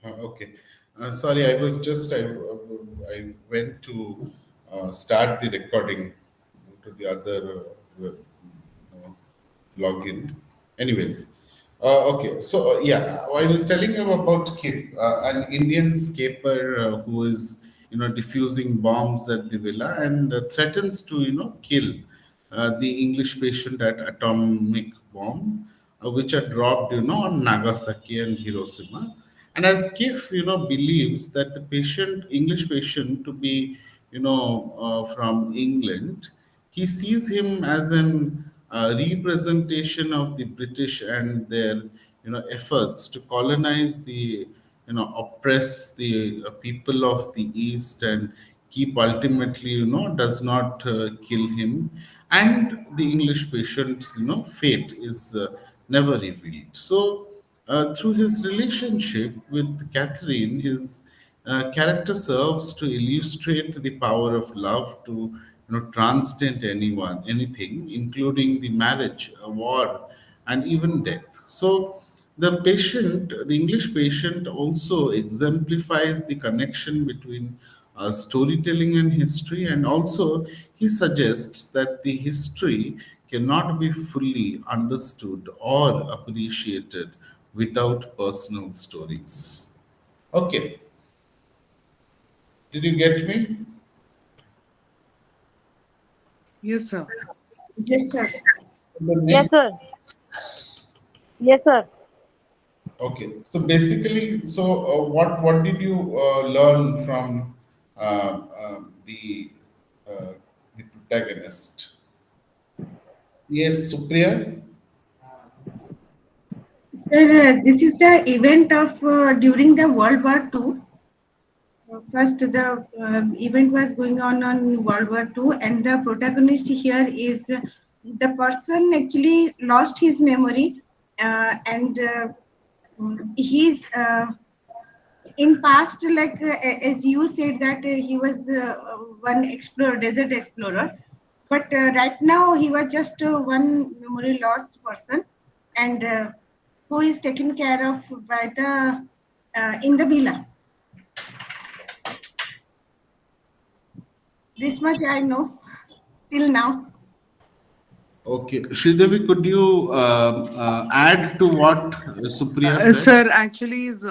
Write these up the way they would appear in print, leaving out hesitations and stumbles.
Okay. Sorry, I went to start the recording to the other login. Anyways, okay. So yeah, I was telling you about Kip, an Indian scaper who is diffusing bombs at the villa and threatens to kill the English patient at atomic bomb, which are dropped on Nagasaki and Hiroshima. And as Kif believes that the English patient to be from England, he sees him as an representation of the British and their efforts to colonize the oppress the people of the East and keep ultimately does not kill him, and the English patient's fate is never revealed. So through his relationship with Catherine, his character serves to illustrate the power of love to transcend anything, including the marriage, a war, and even death. So the English patient, also exemplifies the connection between storytelling and history, and also he suggests that the history cannot be fully understood or appreciated without personal stories. Okay, did you get me? Yes, sir. Yes, sir. The Yes, next, sir. Yes, sir. okay, so basically, so what did you learn from uh, the protagonist? Yes, Supriya. Sir, this is the event of during the World War II. First, the event was going on World War II, and the protagonist here is the person actually lost his memory, and he's in past, like as you said that he was one explorer, desert explorer, but right now he was just one memory lost person, and who is taken care of by the in the villa. This much I know till now. Okay, Sridevi, could you add to what Supriya said? Sir, actually, is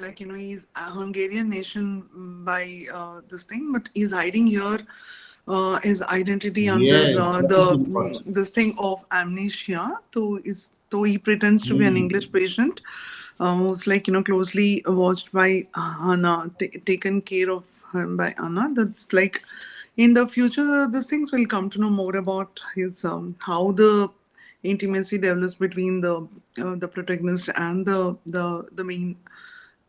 like he's a Hungarian nation by this thing, but he's hiding here his identity under Yes, that is this thing of amnesia. So he pretends to be an important. English patient who's like closely watched by Anna, taken care of him by Anna. That's like in the future, these things will come to know more about his how the intimacy develops between the protagonist and the main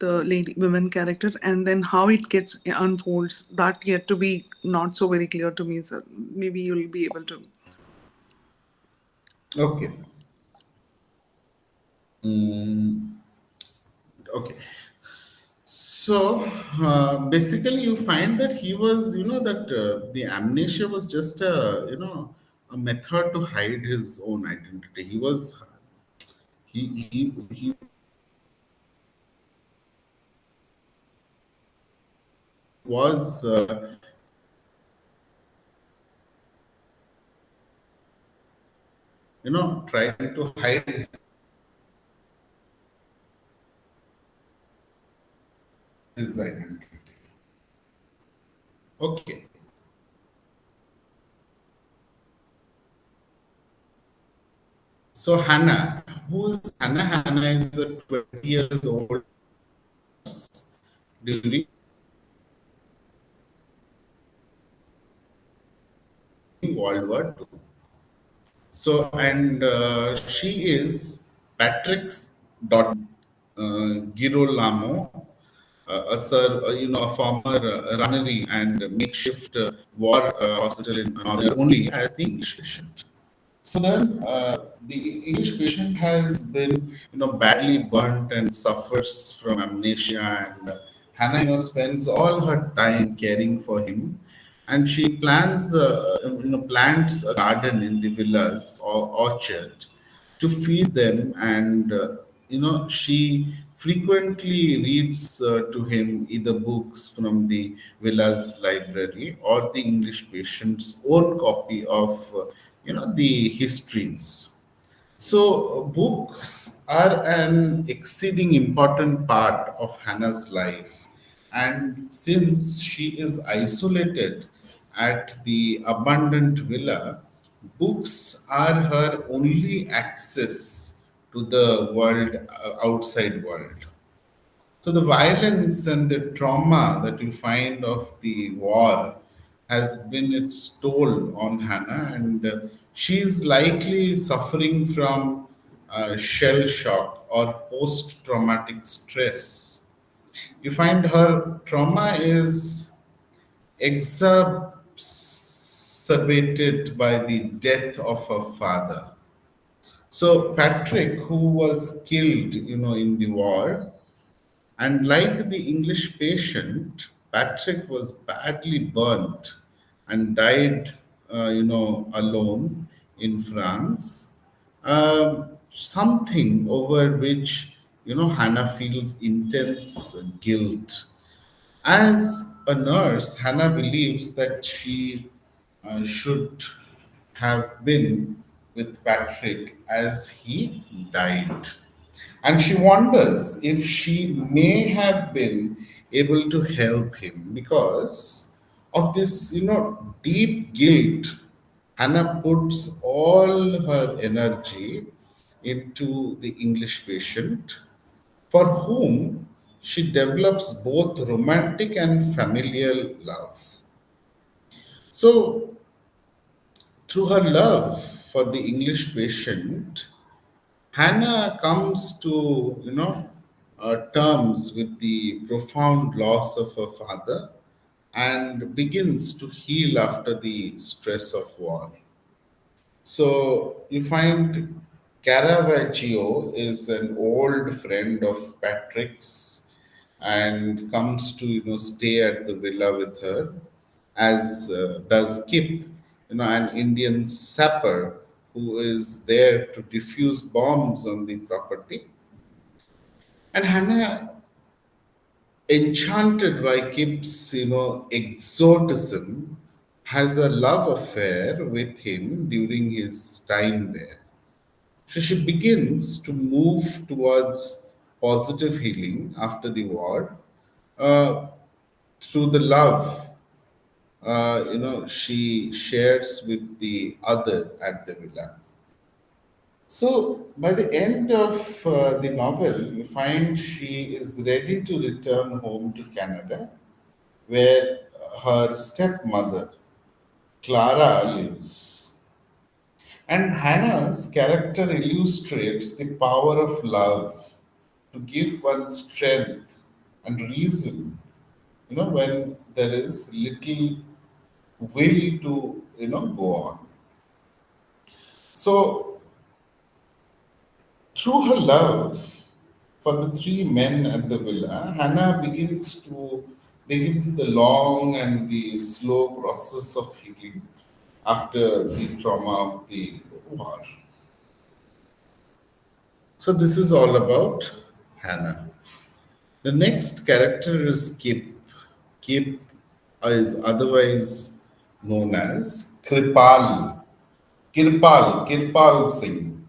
the lady women character, and then how it gets unfolds, that yet to be not so very clear to me, sir. Maybe you'll be able to. Okay. Mm, okay. So basically, you find that he was, that the amnesia was just a method to hide his own identity. He was, trying to hide his identity. Okay. So Hannah, who is Hannah? Hannah is a 20 years old during World War II. So, and she is Patrick's daughter, Girolamo, a former runnery and makeshift war hospital in Northern only as the English patient. So then, the English patient has been, badly burnt and suffers from amnesia. And Hannah, spends all her time caring for him, and she plants a garden in the villa's or orchard to feed them, and she frequently reads to him either books from the villa's library or the English patient's own copy of, the histories. So, books are an exceeding important part of Hannah's life. And since she is isolated at the abundant villa, books are her only access to the world, outside world. So the violence and the trauma that you find of the war has been its toll on Hannah, and she is likely suffering from shell shock or post traumatic stress. You find her trauma is exacerbated by the death of her father. So Patrick, who was killed, in the war, and like the English patient, Patrick was badly burnt and died, alone in France. Something over which, Hannah feels intense guilt. As a nurse, Hannah believes that she should have been with Patrick as he died. And she wonders if she may have been able to help him because of this, deep guilt. Hannah puts all her energy into the English patient for whom she develops both romantic and familial love. So, through her love for the English patient, Hannah comes to, terms with the profound loss of her father and begins to heal after the stress of war. So you find Caravaggio is an old friend of Patrick's and comes to, stay at the villa with her, as does Kip, an Indian sapper who is there to defuse bombs on the property. And Hannah, enchanted by Kip's, exoticism, has a love affair with him during his time there. So she begins to move towards positive healing after the war, uh, through the love, she shares with the other at the villa. So by the end of the novel, you find she is ready to return home to Canada, where her stepmother Clara lives. And Hannah's character illustrates the power of love to give one strength and reason, when there is little will to, go on. So, through her love for the three men at the villa, Hannah begins the long and the slow process of healing after the trauma of the war. So this is all about Hannah. The next character is Kip. Kip is otherwise known as Kirpal Singh.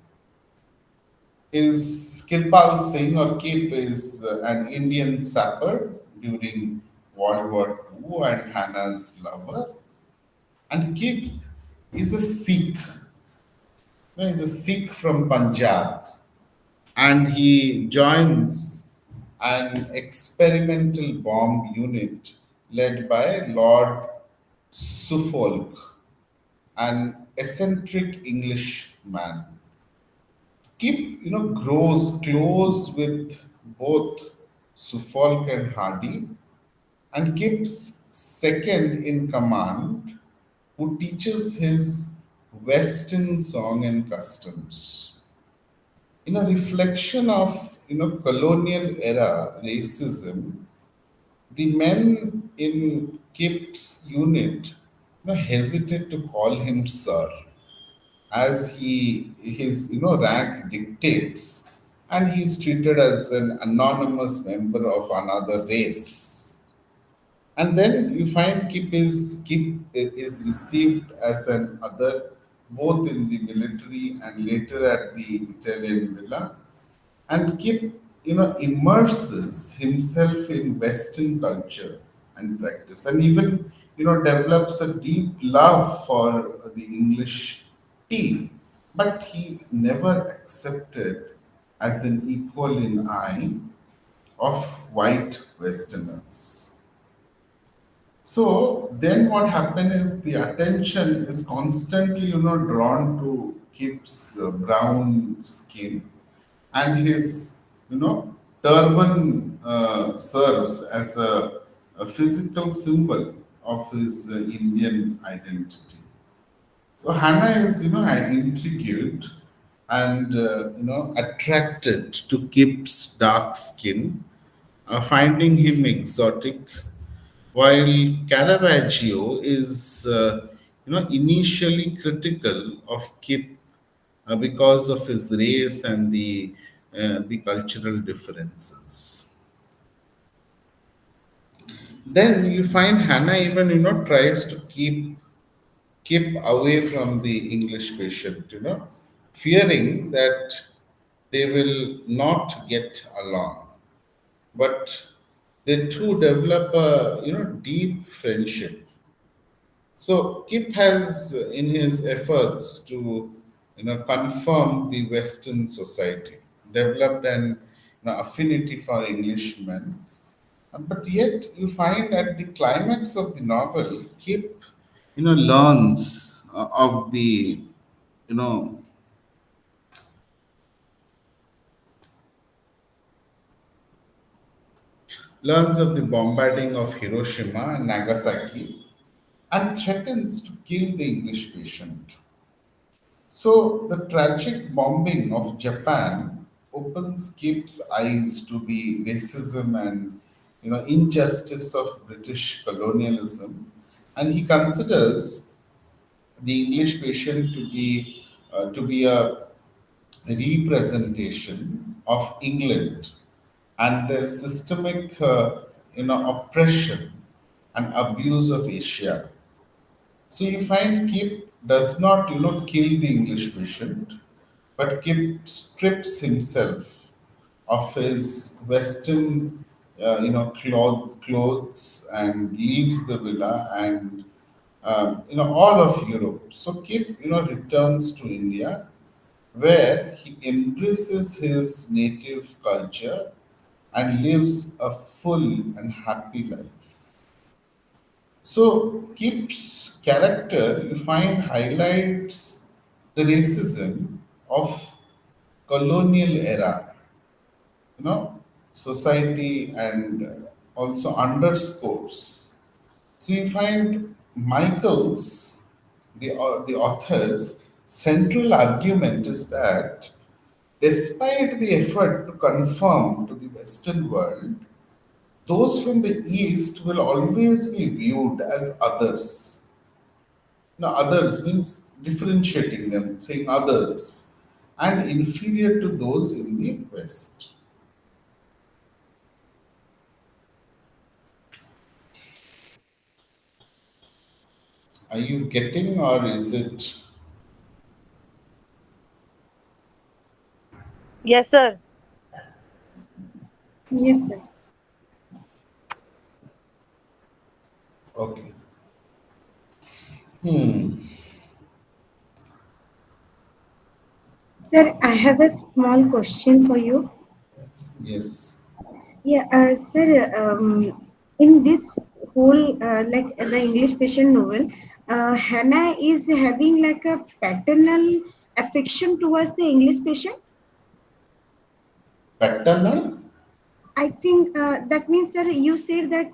Kirpal Singh or Kip is an Indian sapper during World War II and Hannah's lover. And Kip is a Sikh. He's a Sikh from Punjab, and he joins an experimental bomb unit led by Lord Suffolk, an eccentric English man. Kip, grows close with both Suffolk and Hardy, and Kip's second in command, who teaches his Western song and customs. In a reflection of, colonial era racism, the men in Kip's unit, hesitate to call him sir, as his rank dictates, and he is treated as an anonymous member of another race. And then you find Kip is received as an other, both in the military and later at the Italian villa. And Kip, immerses himself in Western culture and practice, and even develops a deep love for the English tea. But he never accepted as an equal in eye of white Westerners. So then what happened is the attention is constantly, drawn to Kip's brown skin, and his, turban serves as a physical symbol of his Indian identity. So Hannah is, intrigued and, attracted to Kip's dark skin, finding him exotic, while Caravaggio is, initially critical of Kip because of his race and the cultural differences. Then you find Hannah even tries to keep away from the English patient, fearing that they will not get along. But they two develop a deep friendship. So Kip has, in his efforts to confirm the Western society, developed an affinity for Englishmen. But yet you find at the climax of the novel, Kip learns of the you know learns of the bombarding of Hiroshima and Nagasaki and threatens to kill the English patient. So the tragic bombing of Japan opens Kip's eyes to the racism and injustice of British colonialism, and he considers the English patient to be a representation of England and their systemic oppression and abuse of Asia. So you find Kip does not, kill the English patient, but Kip strips himself of his Western, clothes and leaves the villa and, all of Europe. So Kip, returns to India where he embraces his native culture and lives a full and happy life. So Kip's character, you find, highlights the racism of colonial era, society, and also underscores. So you find Michael's, the author's central argument is that despite the effort to conform to the Western world, those from the East will always be viewed as others. Now, others means differentiating them, saying others, and inferior to those in the West. Are you getting, or is it Yes, sir. Yes, sir. okay? Hmm. Sir, I have a small question for you. Yes. Yeah, sir, in this whole like the English patient novel, Hannah is having like a paternal affection towards the English patient. Paternal? I think that means, sir, you said that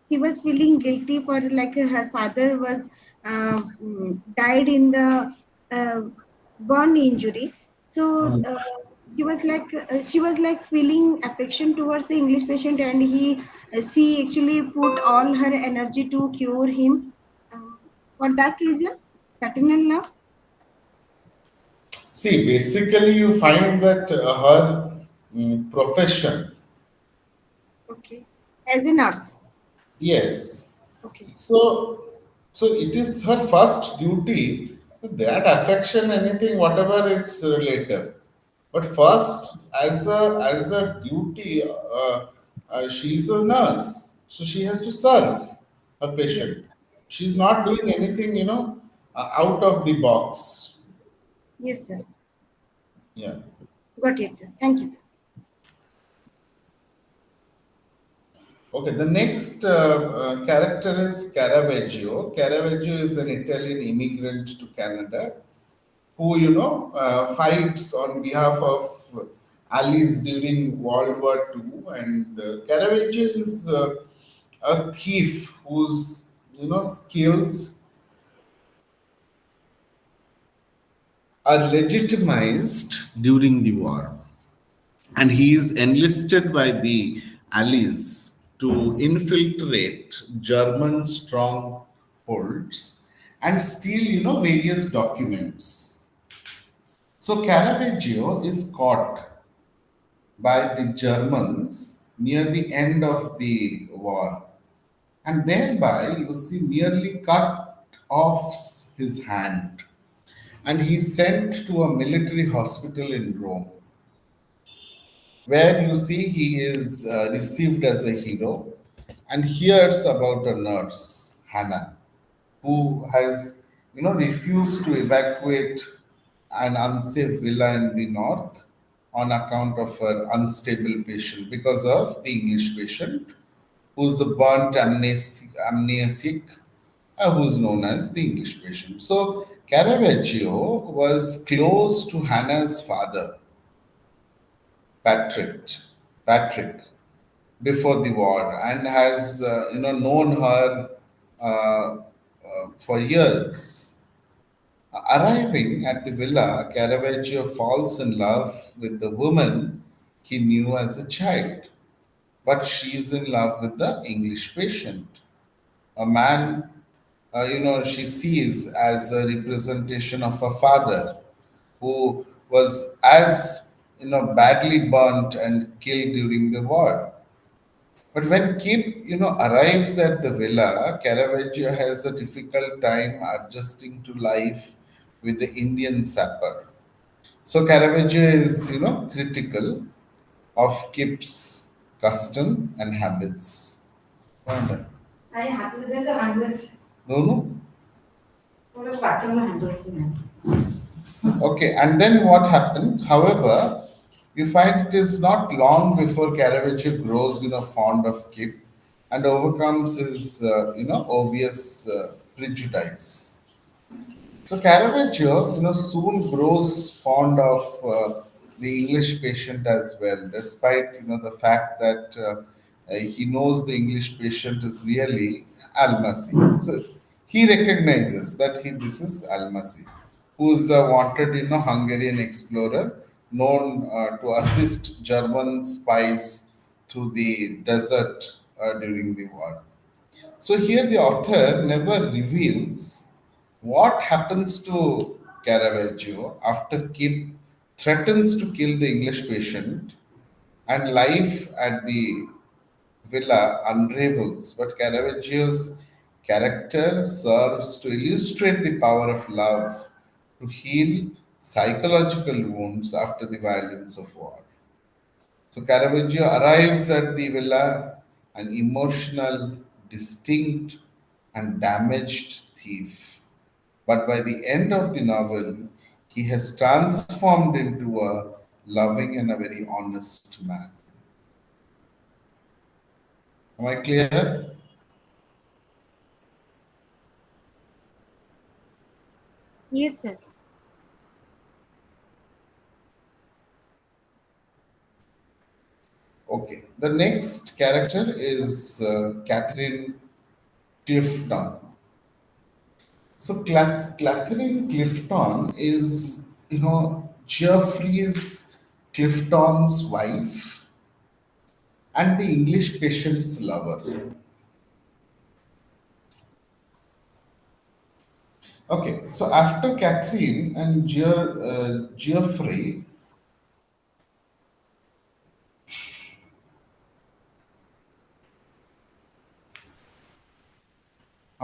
she was feeling guilty for like her father was died in the uh, burn injury. So Hmm. she was like feeling affection towards the English patient, and she actually put all her energy to cure him. For that reason, paternal love. See, basically, you find that her profession. Okay. As a nurse. Yes. Okay. So, so it is her first duty. That affection, anything, whatever, it's later. But first, as a duty, she is a nurse, so she has to serve her Yes. patient. She's not doing anything, out of the box. Yes, sir. Yeah. Got it, sir. Thank you. Okay. The next character is Caravaggio. Caravaggio is an Italian immigrant to Canada who fights on behalf of allies during World War II, and Caravaggio is a thief whose skills are legitimized during the war, and he is enlisted by the allies to infiltrate German strongholds and steal various documents. So Caravaggio is caught by the Germans near the end of the war, and thereby you see nearly cut off his hand, and he's sent to a military hospital in Rome, where you see he is received as a hero and hears about a nurse, Hannah, who has refused to evacuate an unsafe villa in the north on account of her unstable patient because of the English patient who's a burnt amnesic, who's known as the English patient. So Caravaggio was close to Hannah's father, Patrick, Patrick, before the war, and has known her for years. Arriving at the villa, Caravaggio falls in love with the woman he knew as a child, but she is in love with the English patient, a man she sees as a representation of her father, who was as badly burnt and killed during the war. But when Kip, arrives at the villa, Caravaggio has a difficult time adjusting to life with the Indian sapper. So Caravaggio is, critical of Kip's custom and habits. Wonder. No. Okay, and then what happened? However, you find it is not long before Caravaggio grows, fond of Kip and overcomes his, obvious prejudice. So Caravaggio, soon grows fond of the English patient as well, despite the fact that he knows the English patient is really Almasi. So he recognizes that this is Almasi, who is a wanted, Hungarian explorer known to assist German spies through the desert during the war. So here the author never reveals what happens to Caravaggio after Kip threatens to kill the English patient and life at the villa unravels. But Caravaggio's character serves to illustrate the power of love to heal psychological wounds after the violence of war. So Caravaggio arrives at the villa an emotional, distinct, and damaged thief. But by the end of the novel, he has transformed into a loving and a very honest man. Am I clear? Yes, sir. Okay. The next character is Catherine Clifton. So Catherine Clifton is, Geoffrey's Clifton's wife and the English patient's lover. Okay, so after Catherine and Geoffrey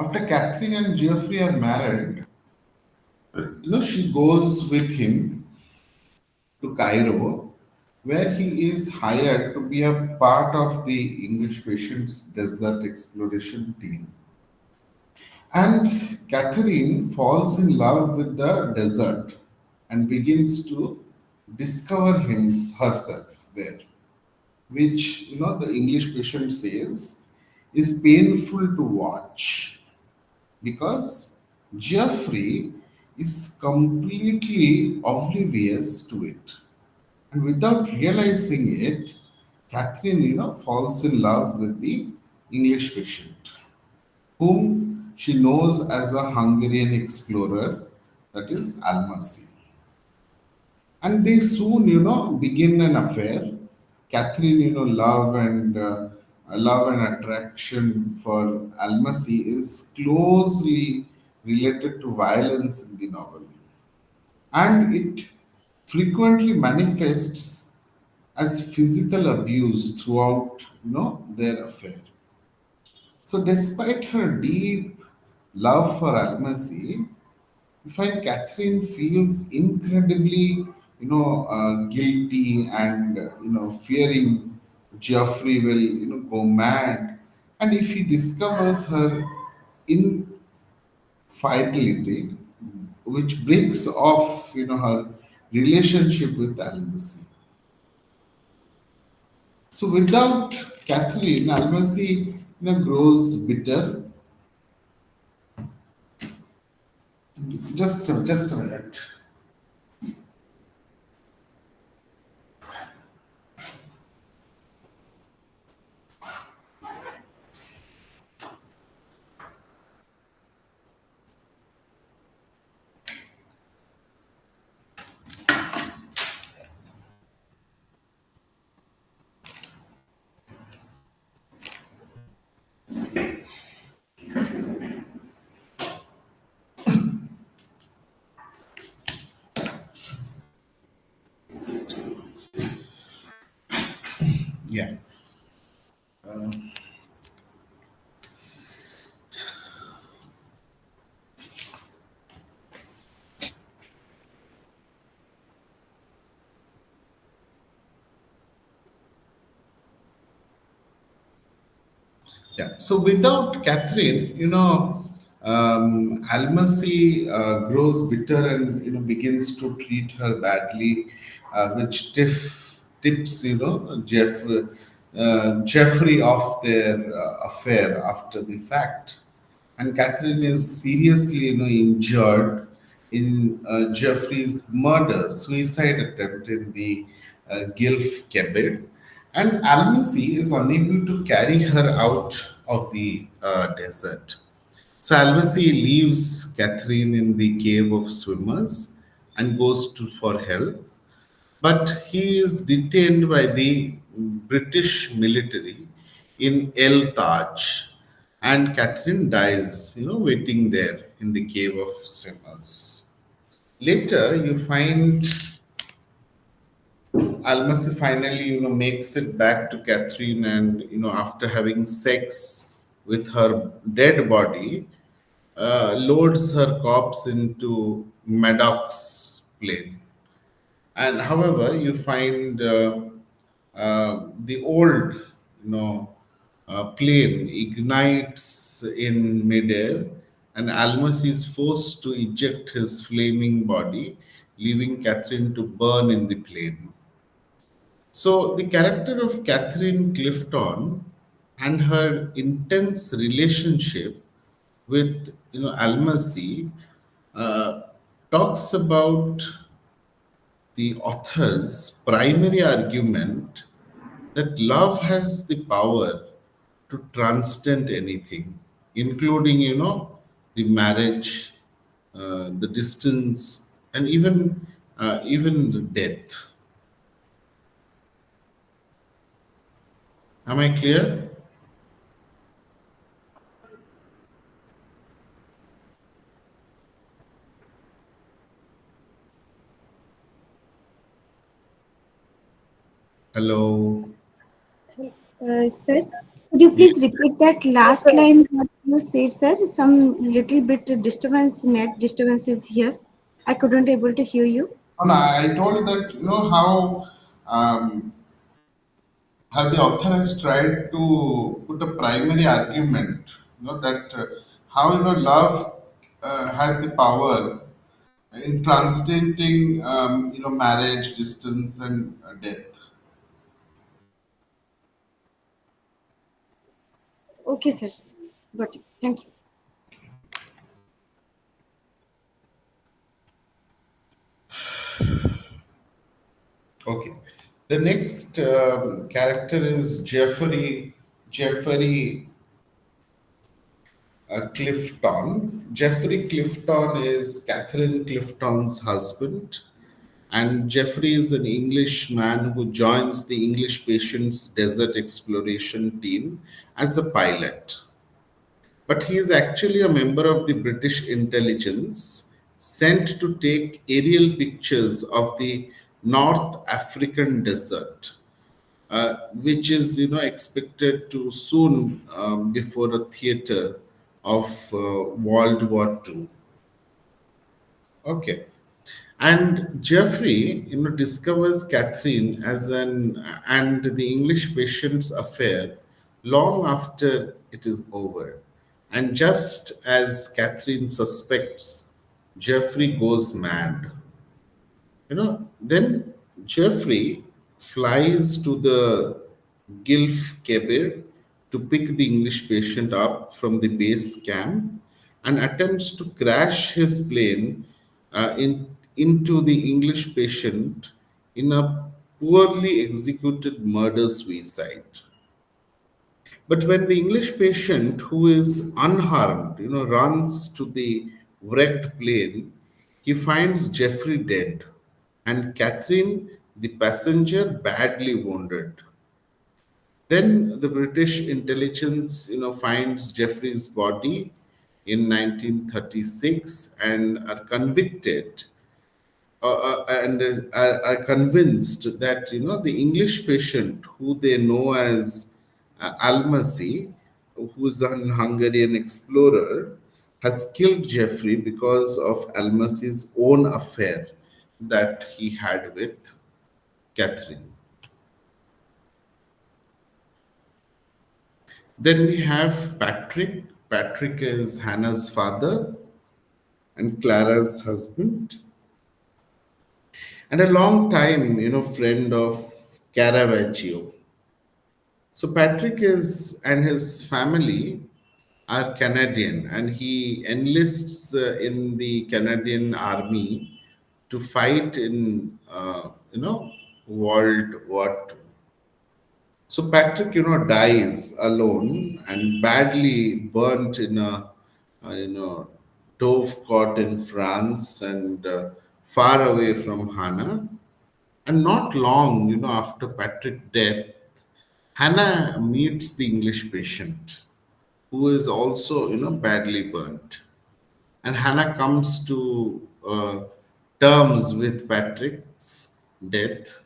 After Catherine and Geoffrey are married, she goes with him to Cairo, where he is hired to be a part of the English patient's desert exploration team. And Catherine falls in love with the desert and begins to discover herself there, which the English patient says is painful to watch because Geoffrey is completely oblivious to it. And without realizing it, Catherine, falls in love with the English patient, whom she knows as a Hungarian explorer, that is Almasi. And they soon, begin an affair. Catherine, love and attraction for Almasi is closely related to violence in the novel, and it frequently manifests as physical abuse throughout, their affair. So, despite her deep love for Almasi, we find Catherine feels incredibly, guilty and fearing Geoffrey will go mad, and if he discovers her infidelity, which breaks off her relationship with Almasi. So without Catherine, Almasi grows bitter. Just a minute. Yeah. Yeah. So without Catherine, Almasi grows bitter and begins to treat her badly, which tips Jeffrey off their affair after the fact. And Catherine is seriously injured in Jeffrey's murder suicide attempt in the Gulf cabin, and Almasi is unable to carry her out of the desert. So Almasi leaves Catherine in the cave of swimmers and goes to for help, but he is detained by the British military in El Taj, and Catherine dies, waiting there in the cave of swimmers. Later, you find Almasi finally, makes it back to Catherine, and after having sex with her dead body, loads her corpse into Maddox's plane. And however, you find the old, plane ignites in midair, and Almas is forced to eject his flaming body, leaving Catherine to burn in the plane. So the character of Catherine Clifton and her intense relationship with Almasi uh, talks about the author's primary argument that love has the power to transcend anything, including, the marriage, the distance, and even the death. Am I clear? Hello. Sir? Could you Yeah. please repeat that Yes, last sir. line what you said, sir? Some little bit disturbance, net disturbance is here. I couldn't able to hear you. And I told you that how the author has tried to put a primary argument, that how love has the power in transcending marriage, distance, and death. Okay, sir. Got it. Thank you. Okay. The next character is Jeffrey Clifton. Jeffrey Clifton is Catherine Clifton's husband, and Jeffrey is an Englishman who joins the English Patient's desert exploration team as a pilot. But he is actually a member of the British intelligence sent to take aerial pictures of the North African desert, which is expected to soon before a theater of World War II. Okay. And Jeffrey, discovers Catherine as an and the English patient's affair long after it is over. And just as Catherine suspects, Jeffrey goes mad. Then Jeffrey flies to the Gulf Kebir to pick the English patient up from the base camp and attempts to crash his plane into the English patient in a poorly executed murder suicide. But when the English patient, who is unharmed, runs to the wrecked plane, he finds Jeffrey dead and Catherine, the passenger, badly wounded. Then the British intelligence, finds Jeffrey's body in 1936 and are convicted and are convinced that the English patient, who they know as Almasi, who's an Hungarian explorer, has killed Jeffrey because of Almasi's own affair that he had with Catherine. Then we have Patrick. Patrick is Hannah's father and Clara's husband, and a long time, friend of Caravaggio. So Patrick is and his family are Canadian, and he enlists in the Canadian Army to fight in World War II. So Patrick, dies alone and badly burnt in a dove caught in France and far away from Hannah. And not long, after Patrick's death, Hannah meets the English patient, who is also, badly burnt. And Hannah comes to terms with Patrick's death,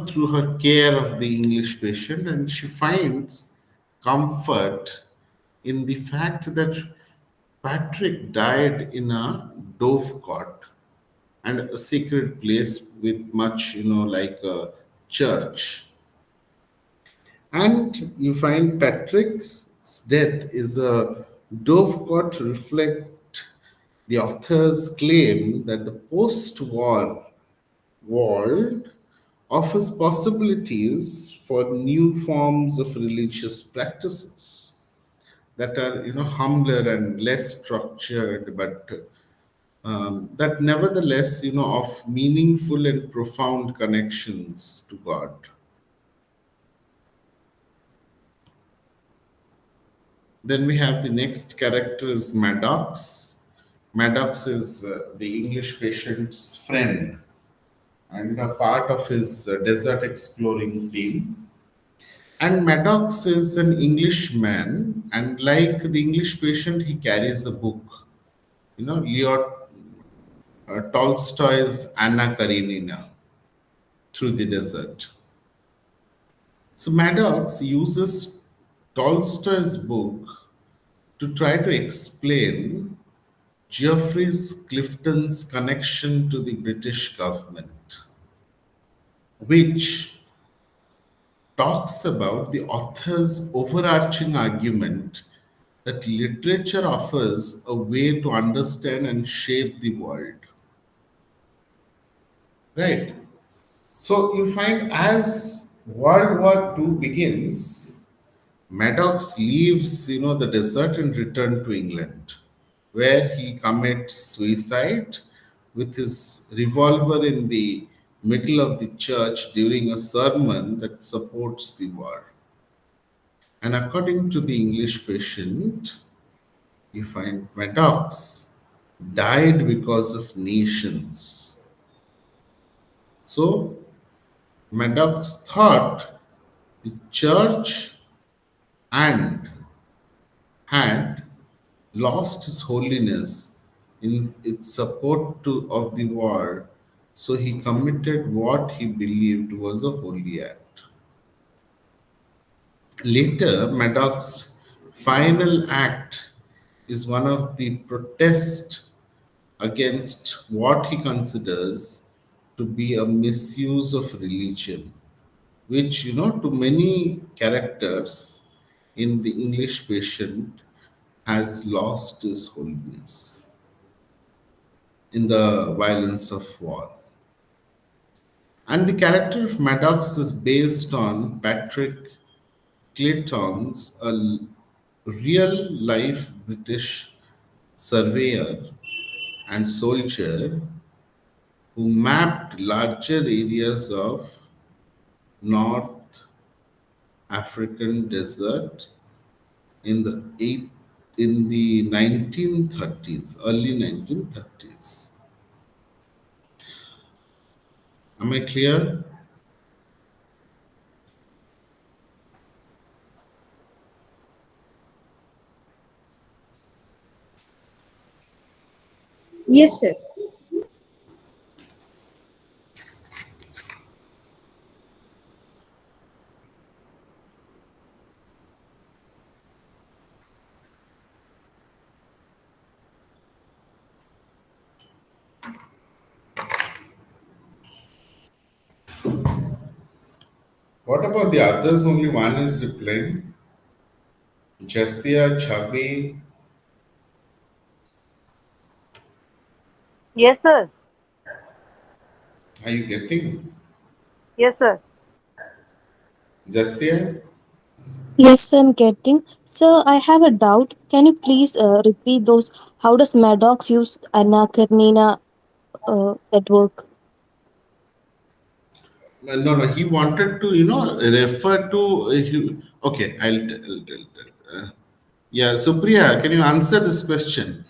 through her care of the English patient, and she finds comfort in the fact that Patrick died in a dove cot and a sacred place with much, like a church. And you find Patrick's death is a dovecot reflect the author's claim that the post-war world offers possibilities for new forms of religious practices that are humbler and less structured, but that nevertheless of meaningful and profound connections to God. Then we have the next character is Maddox. Maddox is the English patient's friend and a part of his desert exploring team. And Maddox is an Englishman, and like the English patient, he carries a book. Leo Tolstoy's Anna Karenina through the desert. So Maddox uses Tolstoy's book to try to explain Geoffrey Clifton's connection to the British government, which talks about the author's overarching argument that literature offers a way to understand and shape the world. Right? So you find as World War II begins, Maddox leaves, the desert and return to England, where he commits suicide with his revolver in the middle of the church during a sermon that supports the war. And according to the English patient, you find Maddox died because of nations. So Maddox thought the church and had lost his holiness in its support of the war, so he committed what he believed was a holy act. Later, Maddox's final act is one of the protest against what he considers to be a misuse of religion, which, to many characters in the English patient has lost his holiness in the violence of war. And the character of Maddox is based on Patrick Clayton's real life British surveyor and soldier who mapped larger areas of North African desert in the 1930s, early 1930s. Am I clear? Yes, sir. What about the others? Only one is replying. Jessia, Chavi, Yes, sir. are you getting? Yes, sir. Jessia? Yes, I'm getting. So I have a doubt. Can you please repeat those? How does Maddox use Anna Karenina at work? No, no, he wanted to, refer to. Okay, I'll tell. Yeah, Supriya, can you answer this question?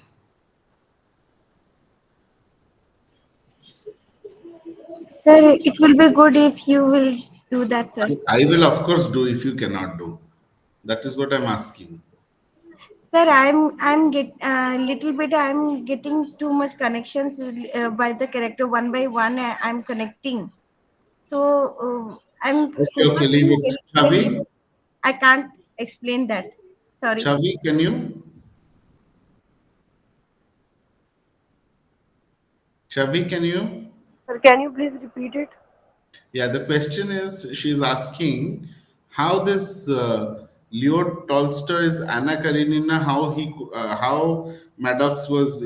Sir, it will be good if you will do that, sir. I will, of course, do if you cannot do. That is what I'm asking. Sir, I'm get little bit. I'm getting too much connections by the character one by one. I'm connecting. So I'm Okay, okay, leave focusing it. very little Chavi, bit. I can't explain that. Sorry. Chavi, can you? Chavi, can you? Sir, can you please repeat it? Yeah, the question is she's asking how this Leo Tolstoy's Anna Karenina, how Maddox was,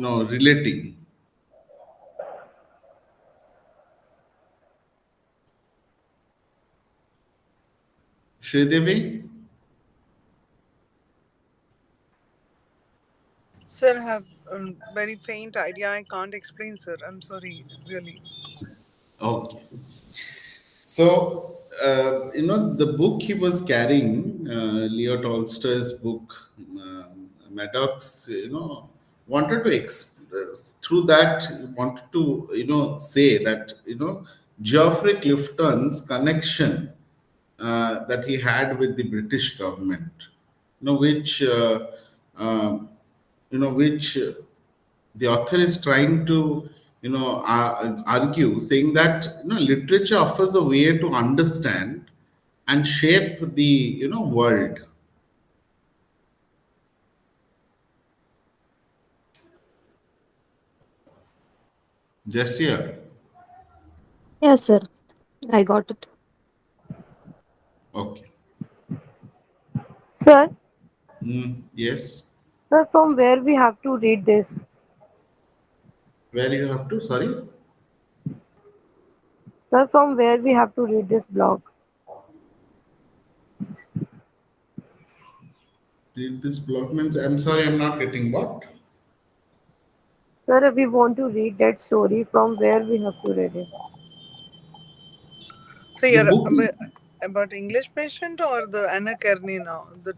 relating. Sridevi? Sir, have very faint idea. I can't explain, sir. I'm sorry, really. Okay. So, the book he was carrying, Leo Tolstoy's book, Maddox, wanted to, through that, wanted to, say that, Geoffrey Clifton's connection that he had with the British government, which, uh, which the author is trying to, argue, saying that literature offers a way to understand and shape the world. Just here. Yes, sir. I got it. Okay. Sir, Yes. sir, from where we have to read this? Where you have to? Sorry. Sir, from where we have to read this blog? Read this block means. I'm sorry. I'm not getting what. Sir, if we want to read that story, from where we have to read it? So The you're book. about English patient or the Anna Karenina? The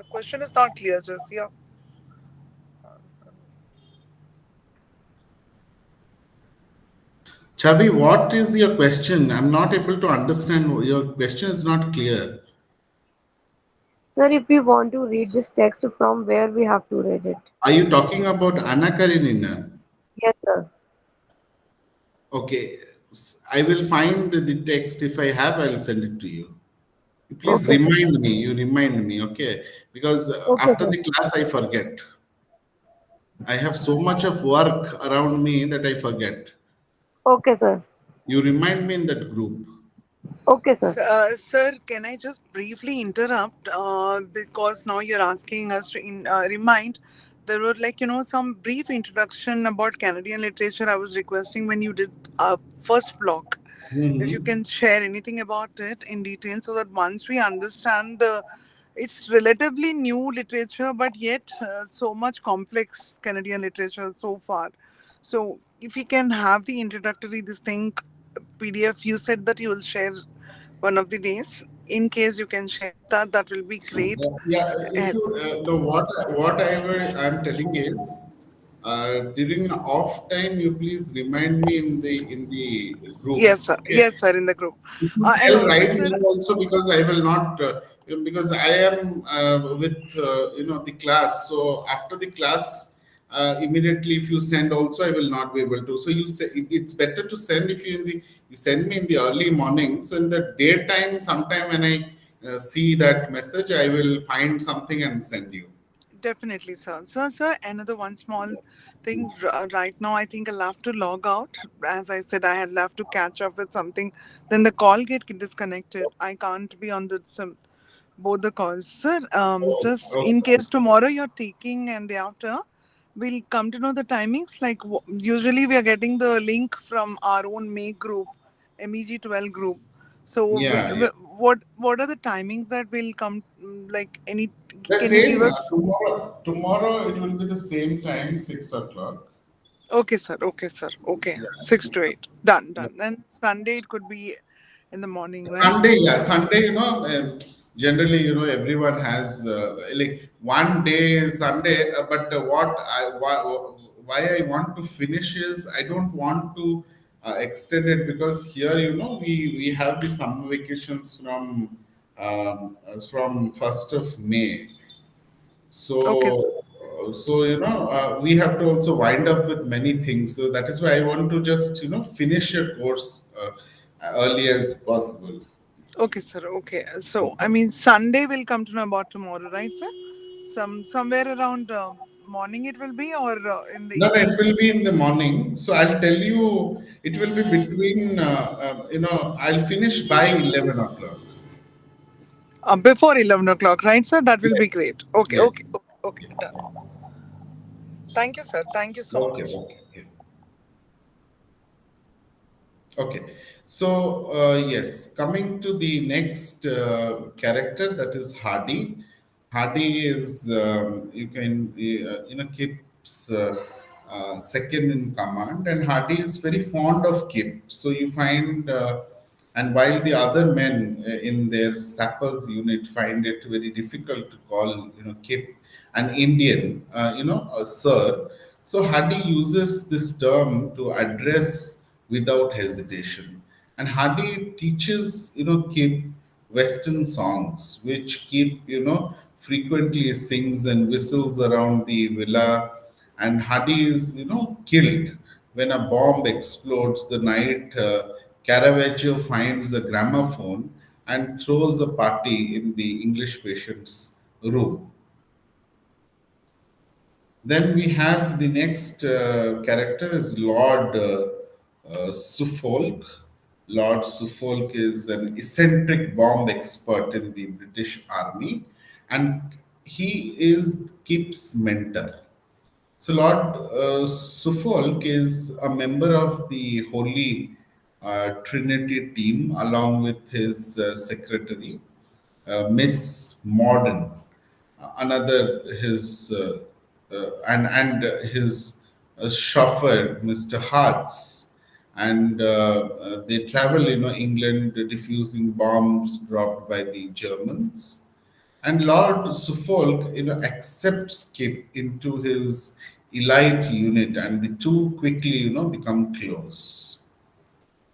question is not clear, just yeah. Chavi, what is your question? I'm not able to understand. Your question is not clear. Sir, if we want to read this text, from where we have to read it? Are you talking about Anna Karenina? Yes, sir. Okay, I will find the text. If I have, I'll send it to you. Please Okay, sir. remind me. You remind me, okay? Because Okay, after sir. the class, I forget. I have so much of work around me that I forget. Okay, sir. You remind me in that group. Okay, sir. Sir, can I just briefly interrupt? Because now you're asking us to remind. There were some brief introduction about Canadian literature. I was requesting when you did first block, if you Mhm. can share anything about it in detail, so that once we understand it's relatively new literature, but yet so much complex Canadian literature so far. So if we can have the introductory this thing PDF, you said that you will share one of the days. In case you can share that, that will be great. Yeah, if Uh, you the I'm telling is during an off time, you please remind me in the group. yes, sir. Okay, Yes, sir. In the group, you should and tell also, right sir. now also because I will not because I am with the class. So after the class, immediately if you send also I will not be able to. So you say it's better to send if you send me in the early morning. So in the daytime, sometime when I see that message, I will find something and send you. Definitely, sir. Sir, another one small thing right now. I think I'll have to log out. As I said, I had left to catch up with something. Then the call get disconnected. I can't be on the some both the calls, sir. Just in Okay. case tomorrow you're taking and day after, we'll come to know the timings. Like usually we are getting the link from our own MEG group, MEG-12 group. So Yeah, yeah. what are the timings that will come? Like any? The Can you same give us? tomorrow. Tomorrow it will be the same time, 6 o'clock. Okay, sir. Okay, sir. Okay. Yeah, 6 to 8. Done, yeah. done. And Sunday it could be in the morning, right? Sunday, yeah, Sunday, generally, everyone has like one day Sunday, but why I want to finish is I don't want to extend it because here, we have the summer vacations from 1st of May. Okay, sir. We have to also wind up with many things. So that is why I want to just finish your course early as possible. Okay, sir. Okay. So I mean Sunday will come to know about tomorrow, right, sir? Somewhere around morning it will be, or in the No, no, it evening. will be in the morning. So I'll tell you, it will be between, I'll finish by 11 o'clock. Before 11 o'clock, right, sir? That will Yes. be great. Okay, Yes. okay, okay, okay. Done. Thank you, sir. Thank you so Okay, much. okay. Okay. Okay, so yes, coming to the next character, that is Hardy. Hardy is you can Kip's second in command, and Hardy is very fond of Kip. So you find, and while the other men in their sappers unit find it very difficult to call Kip an Indian, a sir. So Hardy uses this term to address without hesitation. And Hardy teaches, Kip Western songs, which Kip, frequently sings and whistles around the villa. and Hadi is, killed when a bomb explodes the night Caravaggio finds a gramophone and throws a party in the English patient's room. Then we have the next character is Lord Suffolk. Lord Suffolk is an eccentric bomb expert in the British Army, and he is Kip's mentor. So Lord Suffolk is a member of the Holy Trinity team along with his secretary, Miss Morden, another his and his chauffeur, Mr. Hartz, and they travel, England, defusing bombs dropped by the Germans. And Lord Suffolk, accepts Kip into his elite unit, and the two quickly, become close.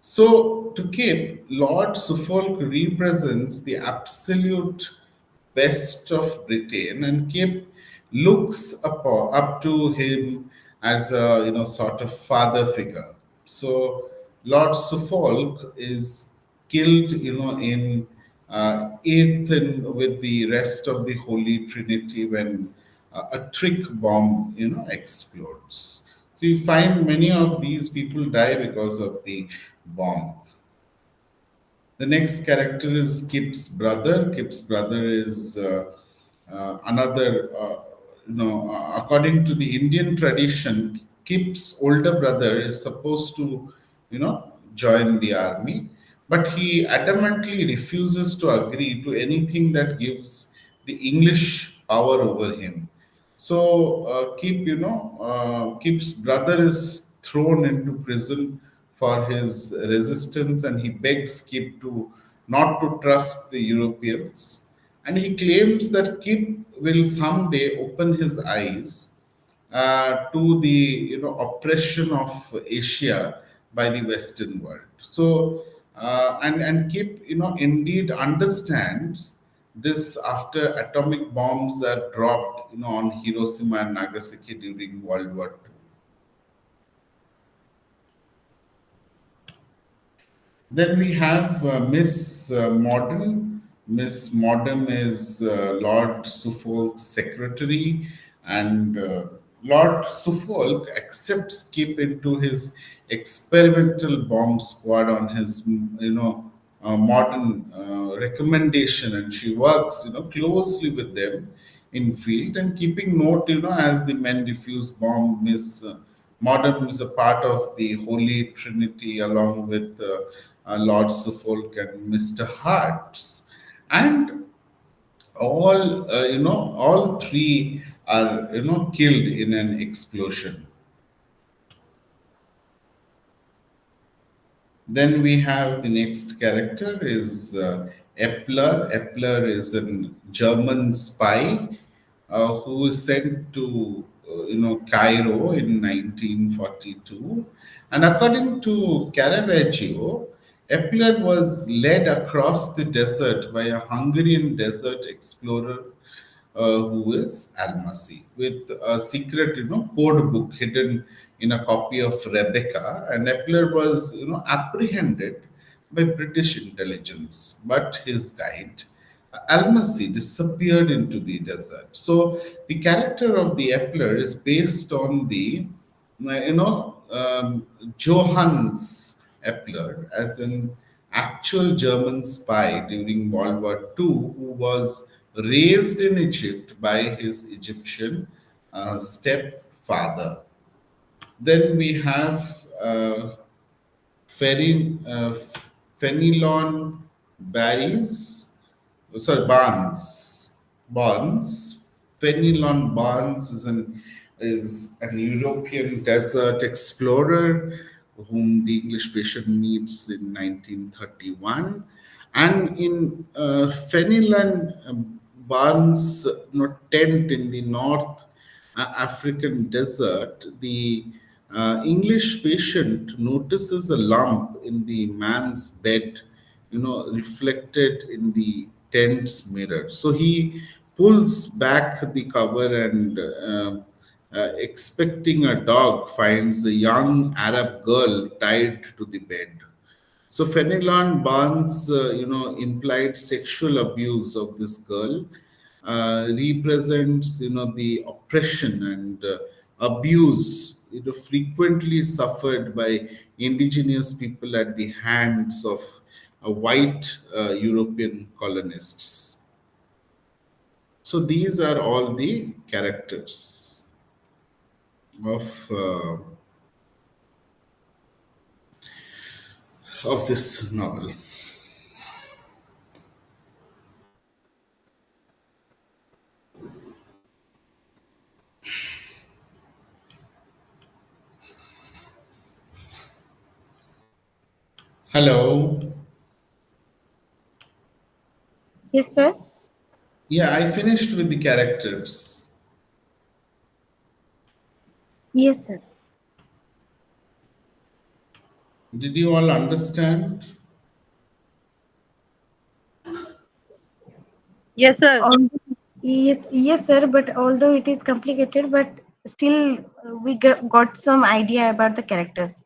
So, to Kip, Lord Suffolk represents the absolute best of Britain, and Kip looks up to him as a, sort of father figure. So, Lord Suffolk is killed, in Athens with the rest of the Holy Trinity when a trick bomb, explodes. So you find many of these people die because of the bomb. The next character is Kip's brother. Kip's brother is another, according to the Indian tradition, Kip's older brother is supposed to, join the army, but he adamantly refuses to agree to anything that gives the English power over him. So Kip's brother is thrown into prison for his resistance, and he begs Kip to not to trust the Europeans. And he claims that Kip will someday open his eyes to the, oppression of Asia by the Western world. So and Kip, indeed understands this after atomic bombs are dropped, on Hiroshima and Nagasaki during World War II. Then we have Miss Modern. Miss Modern is Lord Suffolk's secretary, and Lord Suffolk accepts Kip into his experimental bomb squad on his, modern recommendation, and she works, closely with them in field and keeping note, as the men defuse bomb. Miss Modern is a part of the Holy Trinity along with Lord Suffolk and Mr. Hart's, and all three are, killed in an explosion. Then we have the next character is Epler. Epler is a German spy who was sent to Cairo in 1942. And according to Caravaggio, Epler was led across the desert by a Hungarian desert explorer who is Almasi, with a secret, code book hidden in a copy of Rebecca. And Epler was, apprehended by British intelligence, but his guide, Almasi, disappeared into the desert. So the character of the Epler is based on the, Johannes Epler as an actual German spy during World War II who was raised in Egypt by his Egyptian stepfather. Then we have Fenelon Barnes, sorry, Barnes. Fenelon Barnes is an European desert explorer whom the English patient meets in 1931. And in Fenelon Barnes' tent in the North African desert, the English patient notices a lump in the man's bed, reflected in the tent's mirror. So he pulls back the cover and expecting a dog, finds a young Arab girl tied to the bed. So Fenelon Barnes, implied sexual abuse of this girl represents, the oppression and abuse, frequently suffered by indigenous people at the hands of white European colonists. So these are all the characters of this novel. Hello. Yes, sir. Yeah, I finished with the characters. Yes, sir. Did you all understand? Yes, sir. Um, yes, yes, sir. But although it is complicated, but still we got some idea about the characters.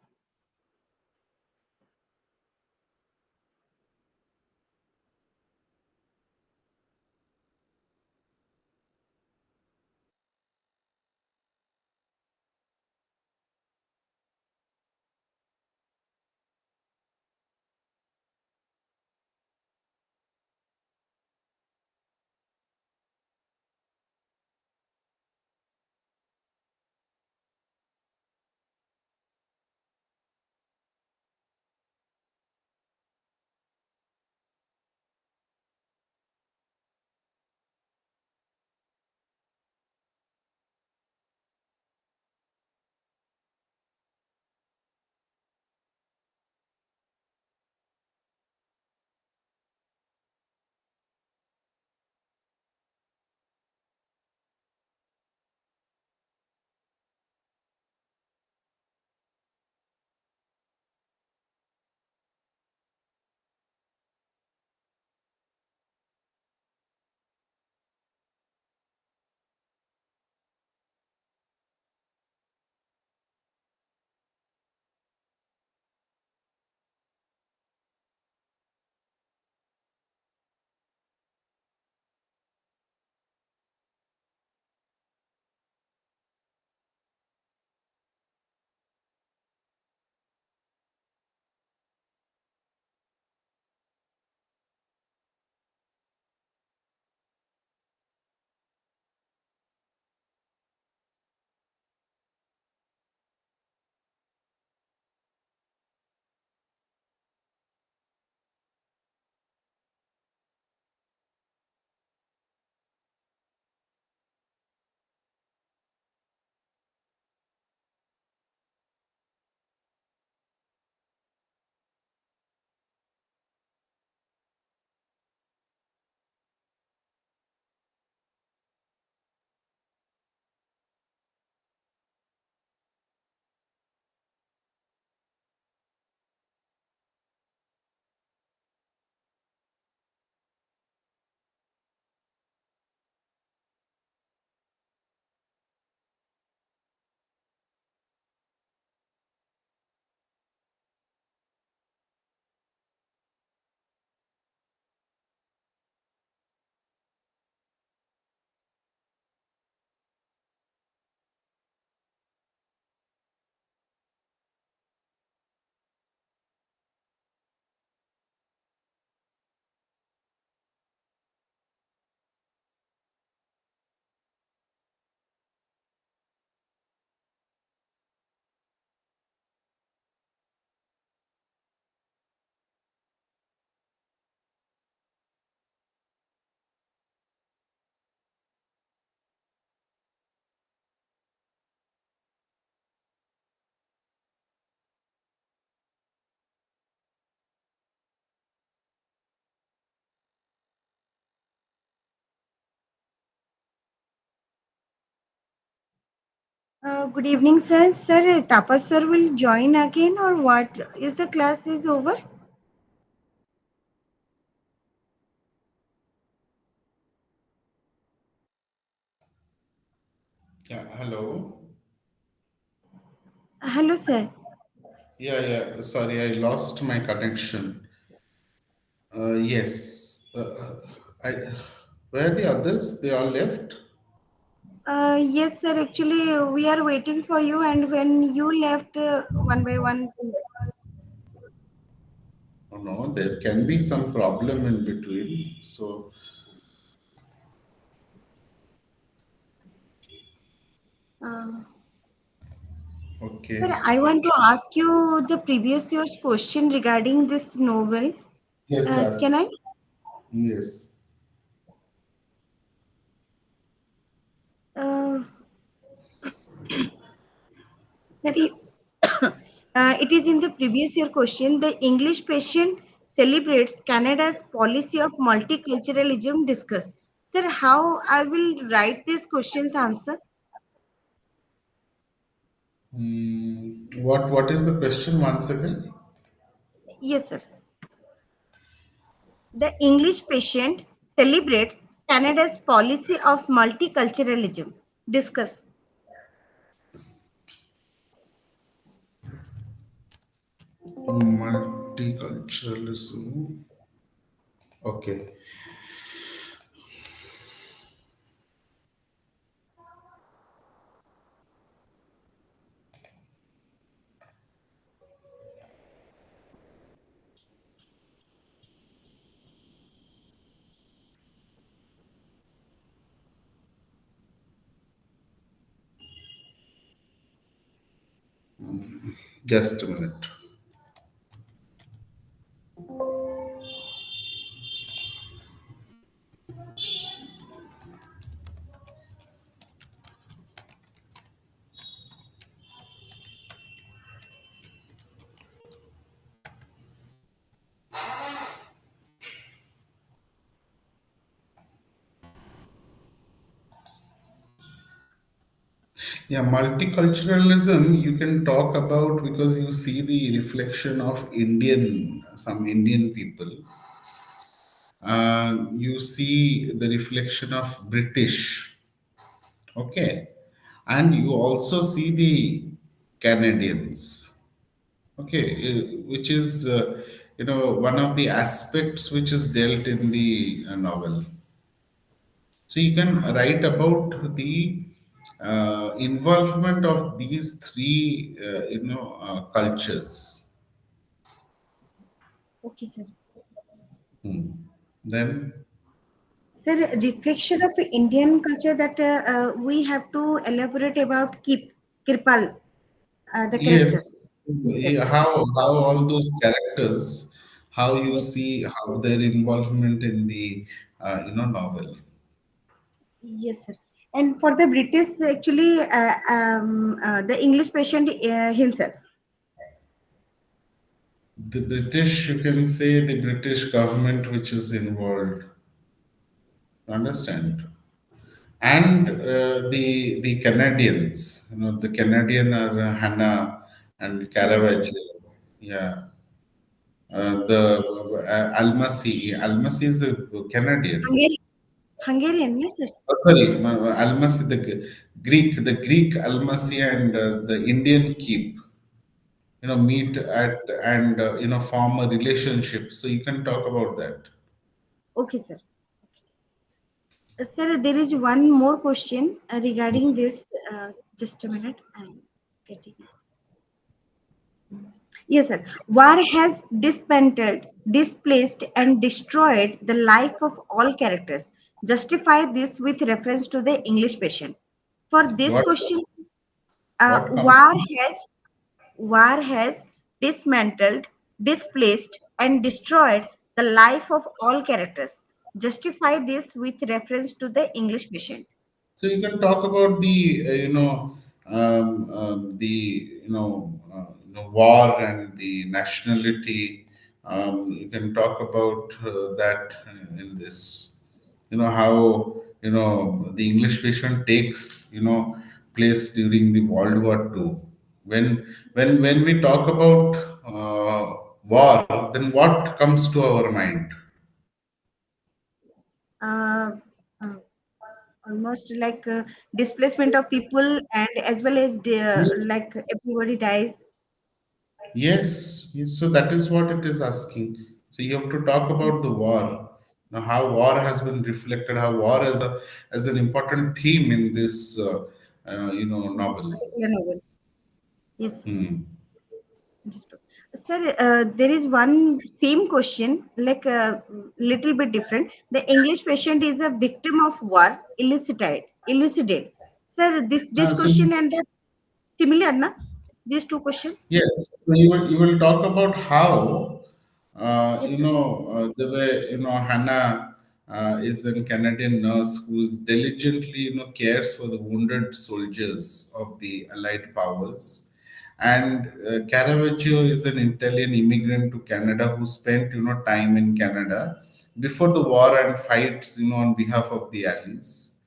Good evening, sir. Sir, Tapas sir will join again or what? Is the class is over? Yeah, hello. Hello, sir. Yeah, yeah. Sorry, I lost my connection. Yes. I. Where are the others? They all left. Yes, sir. Actually, we are waiting for you, and when you left, one by one. Oh no, there can be some problem in between. So Uh, Sir, okay. I want to ask you the previous year's question regarding this novel. Yes, Can yes, I? yes. Uh, Sorry. It is in the previous year question. The English patient celebrates Canada's policy of multiculturalism. Discuss. Sir, how I will write this question's answer? What is the question once again? Yes, sir. The English patient celebrates Canada's policy of multiculturalism. Discuss. Multiculturalism. Okay. Just a minute. Yeah, multiculturalism you can talk about because you see the reflection of some Indian people. You see the reflection of British, okay, and you also see the Canadians, okay, which is one of the aspects which is dealt in the novel. So you can write about the involvement of these three, cultures. Okay, sir. Then Sir, reflection of Indian culture that we have to elaborate about Kirpal, the yes, characters. Yes, yeah, how all those characters, how you yes, see how their involvement in the novel. yes, sir. And for the British, actually, the English patient himself. The British, you can say the British government which is involved. Understand? And the Canadians, the Canadian are Hannah and Yes, Caravaggio. Yeah, yes. the Almasi. Almasi is a Canadian. Hungarian, Hungarian, yes, sir. Sorry, Almasi, the Greek Almasi and the Indian keep. Meet at and form a relationship. So you can talk about that. Okay, sir. Sir, there is one more question regarding this. Just a minute. I'm getting it. Yes, sir. War has dismantled, displaced, and destroyed the life of all characters. Justify this with reference to the English patient. For this What question, what comes? war has dismantled, displaced, and destroyed the life of all characters. Justify this with reference to the English patient. So you can talk about the war and the nationality. You can talk about that in this. How the English patient takes place during the World War II. When we talk about war, then what comes to our mind? Uh, uh, almost like displacement of people, and as well as Yes. like everybody dies. Yes, yes. So that is what it is asking. So you have to talk about Yes, the war. Now, how war has been reflected, how war as an important theme in this, this novel. particular novel. Yes, sir. Hmm. Understood. Sir, there is one same question, like a little bit different. The English patient is a victim of war, elicited. Sir, this So question and the similar, na? These two questions. yes, so you will talk about how Yes, sir. the way Hannah is a Canadian nurse who is diligently cares for the wounded soldiers of the Allied powers, and Caravaggio is an Italian immigrant to Canada who spent time in Canada before the war and fights on behalf of the Allies.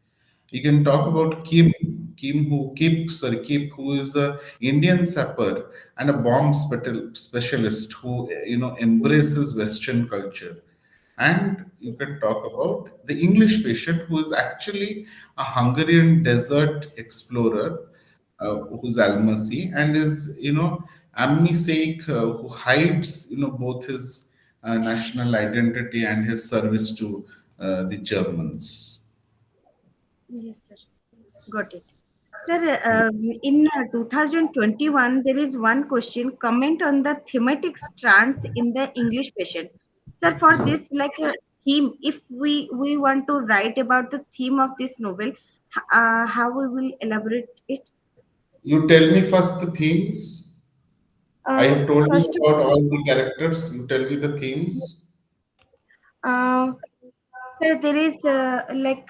You can talk about Kip, who is a Indian sapper and a bomb specialist who embraces Western culture. And you Yes. can talk about the English patient, who is actually a Hungarian desert explorer, who's Almasi, and is amnesiac, who hides both his national identity and his service to the Germans. Yes, sir. Got it. Sir, in 2021, there is one question comment on the thematic strands in the English patient. Sir, for this, like a theme, if we want to write about the theme of this novel, how we will elaborate it? You tell me first the themes. I Uh, have told you First of about all, all the characters. You tell me the themes. uh, sir, there is like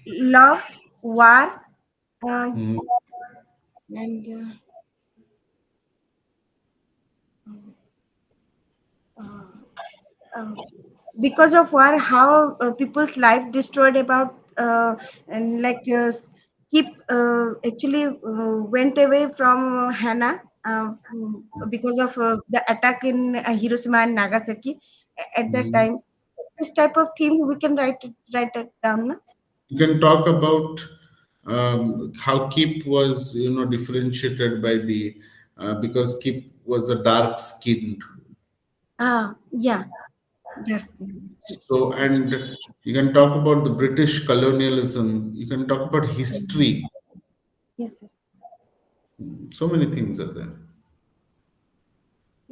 love, war, um, Hmm. and uh, uh, because of war, how people's life destroyed about and like keep actually went away from Hannah because of the attack in Hiroshima and Nagasaki at that Hmm. time. This type of theme we can write it down. Na? You can talk about how Kip was, differentiated by the because Kip was a dark skinned. Yeah, that's So, and you can talk about the British colonialism. You can talk about history. yes, sir. So many things are there.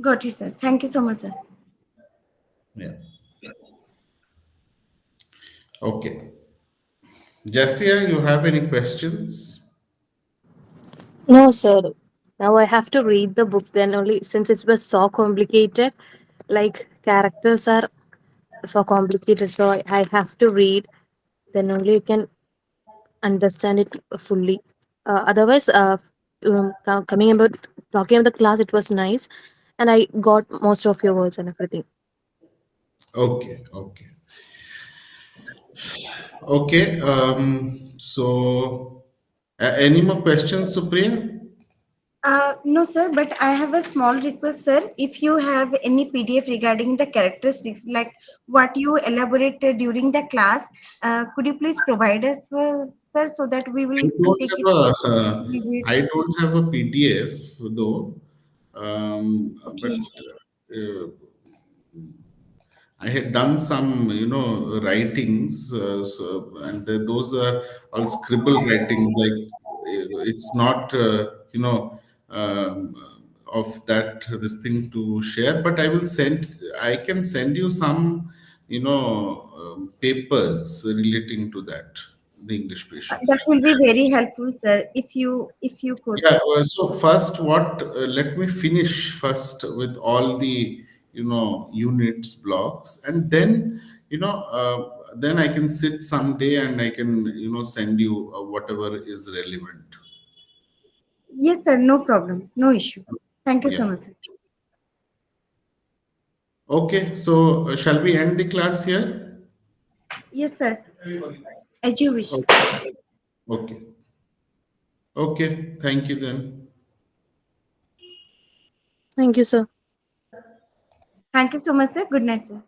Got it, sir. Thank you so much, sir. Yeah. Okay. Jessia, you have any questions? No, sir. Now I have to read the book then only since it was so complicated. Like characters are so complicated, so I have to read. Then only you can understand it fully. Otherwise, coming about talking about the class, it was nice, and I got most of your words and everything. Okay. Okay. Okay. So, any more questions, Supriya? No, sir, but I have a small request, sir. If you have any PDF regarding the characteristics, like what you elaborated during the class, could you please provide us, sir, so that we I will don't take have it a review it. I don't have a PDF though, but Okay. I had done some, writings, those are all scribble writings. Like it's not, of that this thing to share. But I will send. I can send you some, papers relating to that, the English patient. That will be very helpful, sir, if you could. Yeah. So first, let me finish first with all the units blocks, and then then I can sit someday and I can send you whatever is relevant. Yes, sir, no problem, no issue. Thank you so Yeah. much, sir. Okay. So shall we end the class here? Yes, sir, as you wish. Okay. Okay. Okay. Thank you then. Thank you, sir. Thank you so much, sir. Good night, sir.